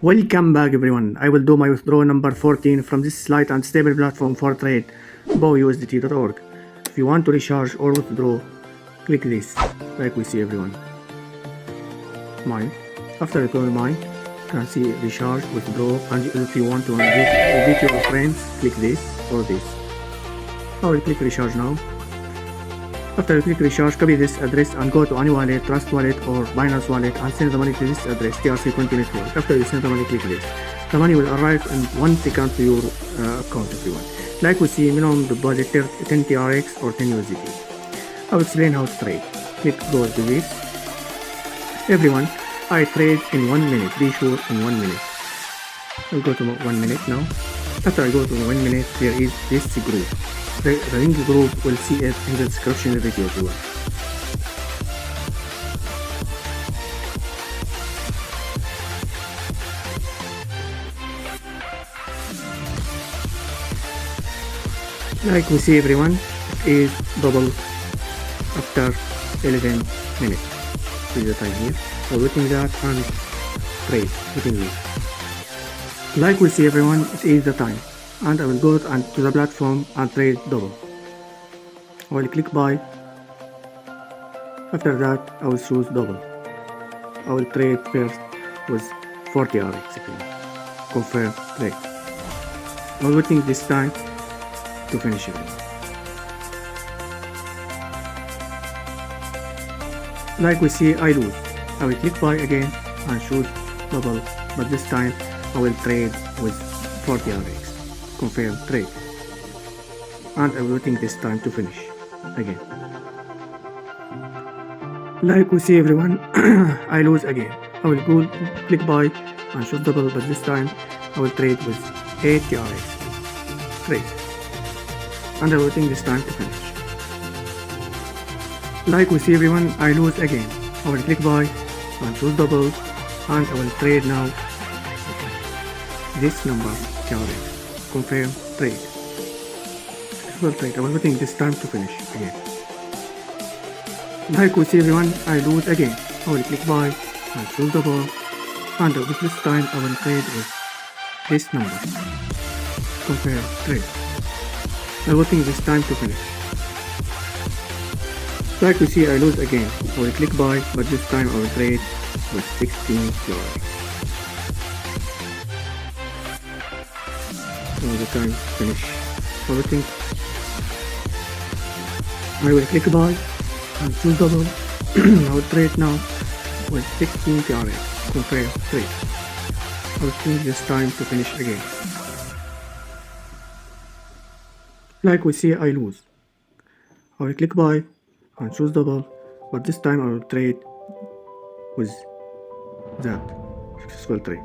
Welcome back everyone. I will do my withdrawal number 14 from this slight and stable platform for trade, Usdt.org. If you want to recharge or withdraw, click this, like we see everyone. Mine. After you call mine, you can see recharge, withdraw, and if you want to invite your friends, click this or this. I will click recharge now. After you click recharge, copy this address and go to any wallet, Trust wallet or Binance wallet and send the money to this address, TRC20 network. After you send the money, click this. The money will arrive in 1 second to your account, everyone. Like we see, minimum deposit 10 TRX or 10 USDT. I will explain how to trade. Click go to this. Everyone, I trade in 1 minute. Be sure in 1 minute. I'll go to 1 minute now. After I go to 1 minute, there is this group. The link group will see it in the description of the video as well. Like we see everyone, it is double after 11 minutes. See the time here. So waiting that and trade, waiting this. Like we see everyone, it is the time. And I will go to the platform and trade double. I will click buy. After that, I will choose double. I will trade first with 40 RX. Confirm trade. I will waiting this time to finish it. Like we see, I lose. I will click buy again and choose double, but this time I will trade with 40 RX. Confirm trade, and I'm waiting this time to finish again. Like we see everyone, I lose again. I will go click buy and choose double, but this time I will trade with 80 RX. Trade, and I'm waiting this time to finish. Like we see everyone, I lose again. I will click buy and choose double, and I will trade now this number TRX. Confirm trade. Successful trade. I was waiting this time to finish again. Like we see everyone, I lose again. I will click buy and choose double, and with this time I will trade with this number. Confirm trade. I was waiting this time to finish. Like we see, I lose again. I will click buy, but this time I will trade with 16 dollars. The time finish everything. I will click buy and choose double. I will trade now with 16 TRX. Confirm trade. I will change this time to finish again. Like we see, I lose. I will click buy and choose double, but this time I will trade with that. Successful trade.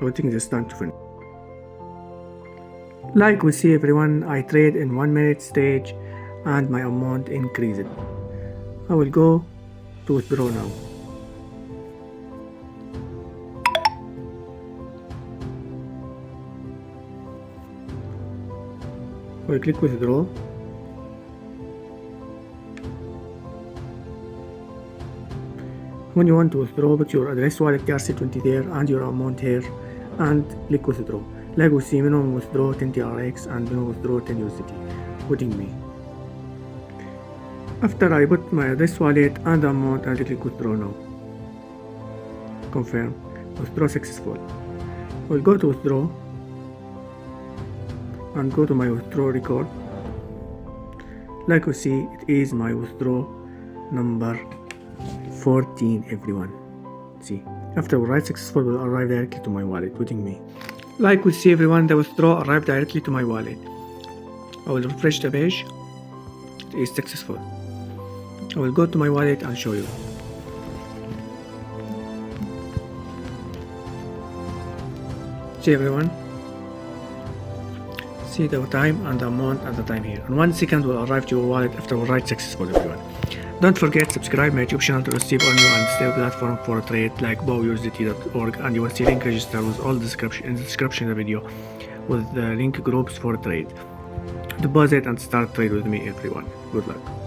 I will take this time to finish. Like we see everyone, I trade in 1 minute stage and my amount increased. I will go to withdraw now. I will click withdraw. When you want to withdraw, put your address wallet TRC20 there and your amount here and click withdraw. Like we see, minimum withdraw 10 TRX and minimum withdraw 10 USDT. Putting me. After I put my address wallet and the amount, I click withdraw now. Confirm. Withdraw successful. I will go to withdraw and go to my withdraw record. Like we see, it is my withdraw number 14 everyone. See, after we write successful will arrive directly to my wallet, waiting me. Like we see everyone, the withdraw arrived directly to my wallet. I will refresh the page. It is successful. I will go to my wallet and show you. See everyone. See the time and the amount and the time here. In 1 second will arrive to your wallet after we write successful everyone. Don't forget to subscribe my YouTube channel to receive all new and stable platform for trade like Usdt.org, and you will see link register with all description in the description of the video with the link groups for trade. Deposit and start trade with me everyone. Good luck.